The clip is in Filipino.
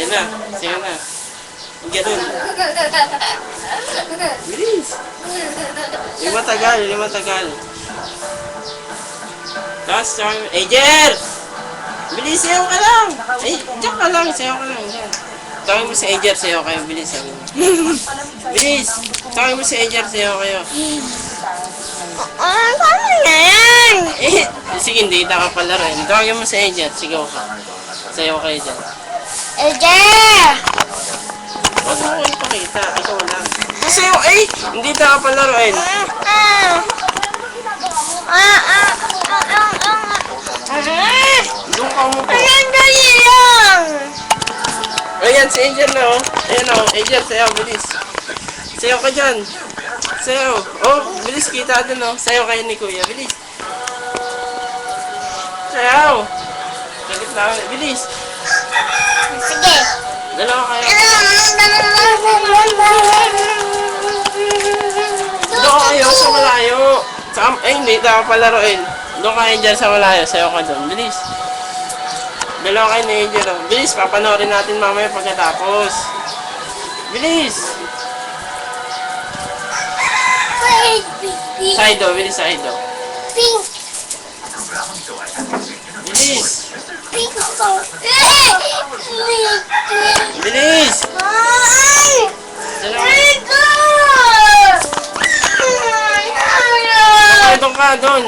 Sige na. Sige na. Ganun. Bilis. Lima tagal. Tapos, Ager! Bilis, sayaw ka lang! Ay, diyan ka lang, sayaw ka lang. Tawagin mo si Ager, sayaw kayo. Bilis, sabi mo. Bilis! Tawagin mo si Ager, sayaw kayo. Paano na yan? Sige, hindi kita ka palaro. Tawagin mo si Ager, sigaw ka. Sayaw kayo dyan. Ejer! Huwag mo ko ipakita, ikaw lang. Sayaw, hindi kita ka palaroin. Doon ka mo po. Dali lang! Ayan, si Angel na oh. Ayan oh, Angel, sayaw, bilis. Sayaw ka dyan. Sayaw. Oh, bilis, kita dun oh. Sayaw kayo ni Kuya, bilis. Sayaw. Sagit lang, bilis. Sige. Dalawa kayo. Doon kayo sa malayo. Hindi, taka palaroin. Doon kayo dyan sa malayo, sayaw ka dun, bilis. Dalawa kayo ni Angel oh. Bilis, papanoorin natin mamaya pagkatapos. Bilis. Saido, bilis Saido. Pink. Bilis. Pink ko. Bilis. Dalawa. Doon ka, doon.